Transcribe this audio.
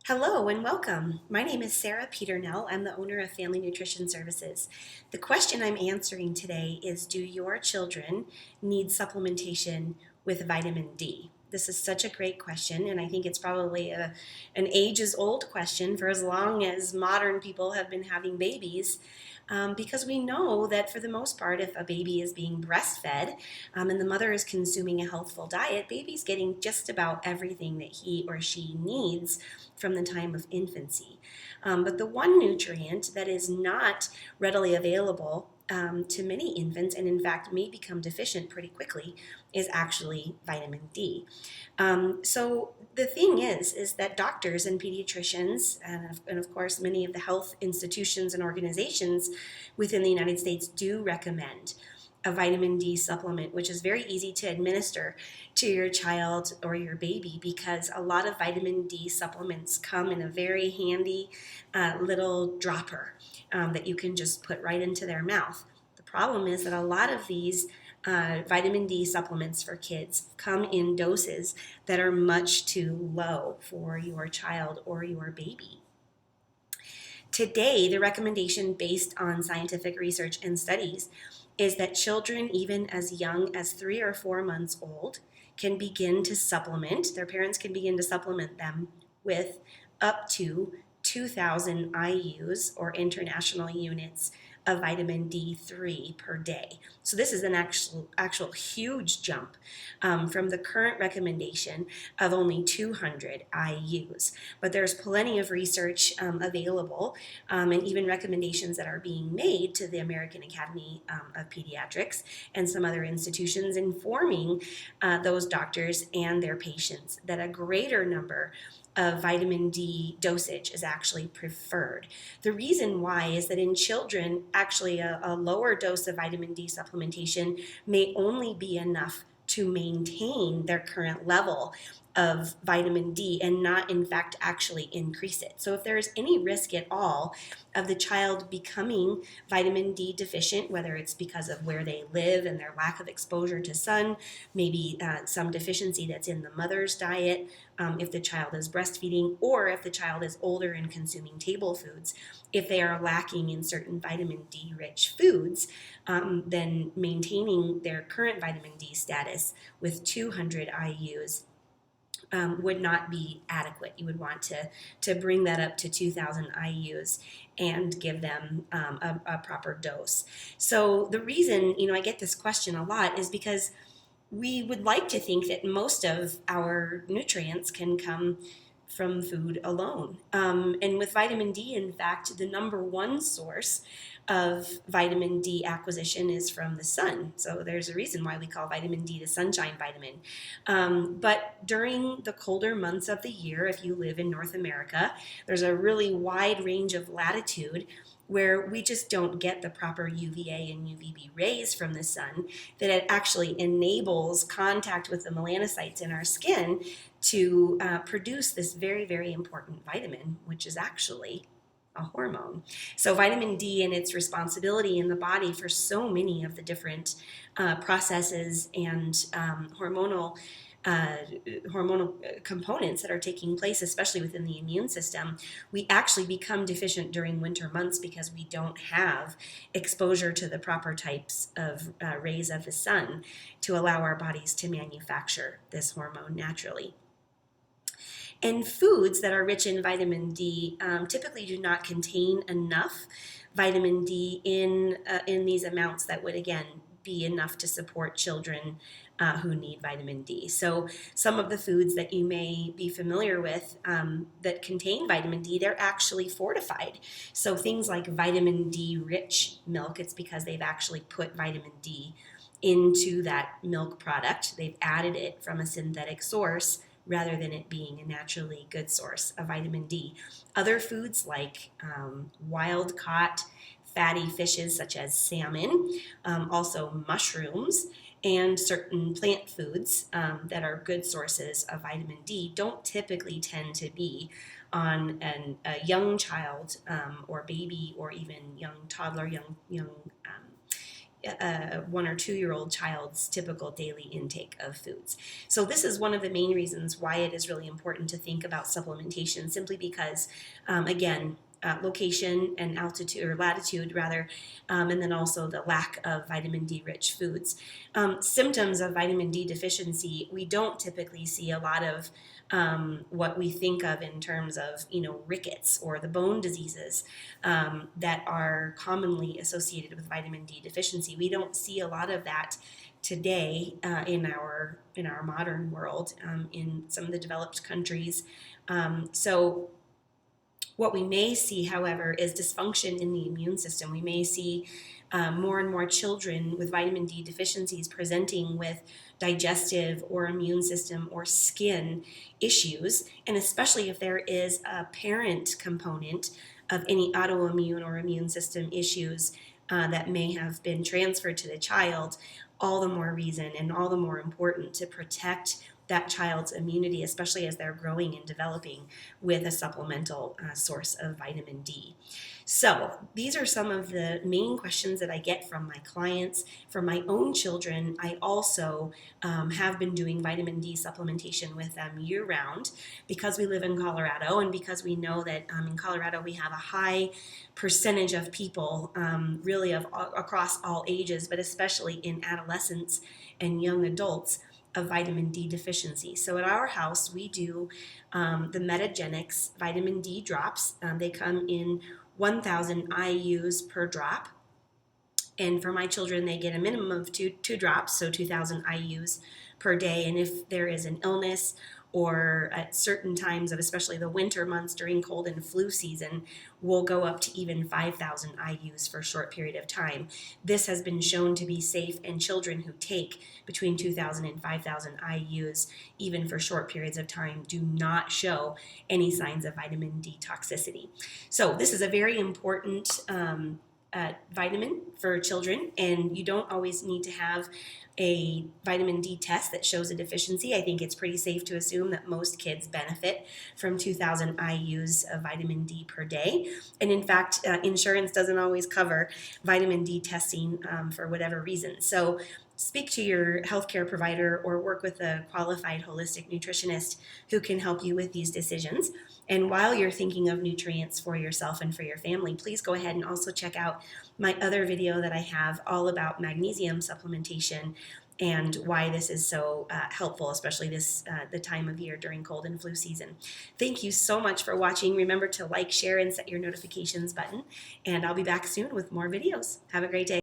Hello and welcome. My name is Sarah Peternell. I'm the owner of Family Nutrition Services. The question I'm answering today is, do your children need supplementation with vitamin D? This is such a great question, and I think it's probably an ages-old question for as long as modern people have been having babies. Because we know that for the most part, if a baby is being breastfed and the mother is consuming a healthful diet, baby's getting just about everything that he or she needs from the time of infancy. But the one nutrient that is not readily available to many infants, and in fact may become deficient pretty quickly, is actually vitamin D. So the thing is that doctors and pediatricians, and of course many of the health institutions and organizations within the United States do recommend a vitamin D supplement, which is very easy to administer to your child or your baby, because a lot of vitamin D supplements come in a very handy little dropper that you can just put right into their mouth. The problem is that a lot of these vitamin D supplements for kids come in doses that are much too low for your child or your baby. Today, the recommendation based on scientific research and studies is that children, even as young as 3 or 4 months old, can begin to supplement, their parents can begin to supplement them with up to 2,000 IUs or international units of vitamin D3 per day. So this is an actual huge jump from the current recommendation of only 200 IUs. But there's plenty of research available and even recommendations that are being made to the American Academy of Pediatrics and some other institutions, informing those doctors and their patients that a greater number of vitamin D dosage is actually preferred. The reason why is that in children, actually a lower dose of vitamin D supplementation may only be enough to maintain their current level of vitamin D and not in fact actually increase it. So if there is any risk at all of the child becoming vitamin D deficient, whether it's because of where they live and their lack of exposure to sun, maybe some deficiency that's in the mother's diet, if the child is breastfeeding, or if the child is older and consuming table foods, if they are lacking in certain vitamin D rich foods, then maintaining their current vitamin D status with 200 IUs would not be adequate. You would want to bring that up to 2,000 IUs and give them a proper dose. So the reason, I get this question a lot is because we would like to think that most of our nutrients can come from food alone. And with vitamin D, in fact, the number one source of vitamin D acquisition is from the sun. So there's a reason why we call vitamin D the sunshine vitamin. But during the colder months of the year, if you live in North America, there's a really wide range of latitude where we just don't get the proper UVA and UVB rays from the sun, that it actually enables contact with the melanocytes in our skin to produce this very, very important vitamin, which is actually a hormone. So vitamin D and its responsibility in the body for so many of the different processes and hormonal components that are taking place, especially within the immune system, we actually become deficient during winter months because we don't have exposure to the proper types of rays of the sun to allow our bodies to manufacture this hormone naturally. And foods that are rich in vitamin D typically do not contain enough vitamin D in these amounts that would, again, be enough to support children who need vitamin D. So some of the foods that you may be familiar with that contain vitamin D, they're actually fortified. So things like vitamin D rich milk, it's because they've actually put vitamin D into that milk product. They've added it from a synthetic source rather than it being a naturally good source of vitamin D. Other foods like wild-caught fatty fishes such as salmon, also mushrooms, and certain plant foods that are good sources of vitamin D don't typically tend to be on a young child or baby or even young toddler, young a 1 or 2-year-old child's typical daily intake of foods. So this is one of the main reasons why it is really important to think about supplementation, simply because, again, location and altitude, or latitude rather, and then also the lack of vitamin D rich foods. Symptoms of vitamin D deficiency, we don't typically see a lot of what we think of in terms of, rickets or the bone diseases that are commonly associated with vitamin D deficiency. We don't see a lot of that today in our modern world, in some of the developed countries. So what we may see, however, is dysfunction in the immune system. We may see more and more children with vitamin D deficiencies presenting with digestive or immune system or skin issues, and especially if there is a parent component of any autoimmune or immune system issues that may have been transferred to the child, all the more reason and all the more important to protect that child's immunity, especially as they're growing and developing, with a supplemental source of vitamin D. So these are some of the main questions that I get from my clients. For my own children, I also have been doing vitamin D supplementation with them year-round because we live in Colorado, and because we know that in Colorado we have a high percentage of people, really across all ages, but especially in adolescents and young adults, of vitamin D deficiency. So at our house, we do the Metagenics vitamin D drops. They come in 1,000 IUs per drop. And for my children, they get a minimum of two drops, so 2,000 IUs per day. And if there is an illness, or at certain times of especially the winter months during cold and flu season, we'll go up to even 5,000 IUs for a short period of time. This has been shown to be safe, and children who take between 2,000 and 5,000 IUs, even for short periods of time, do not show any signs of vitamin D toxicity. So this is a very important vitamin for children, and you don't always need to have a vitamin D test that shows a deficiency. I think it's pretty safe to assume that most kids benefit from 2,000 IUs of vitamin D per day. And in fact, insurance doesn't always cover vitamin D testing for whatever reason. So speak to your healthcare provider or work with a qualified holistic nutritionist who can help you with these decisions. And while you're thinking of nutrients for yourself and for your family, please go ahead and also check out my other video that I have all about magnesium supplementation and why this is so helpful, especially the time of year during cold and flu season. Thank you so much for watching. Remember to like, share, and set your notifications button. And I'll be back soon with more videos. Have a great day.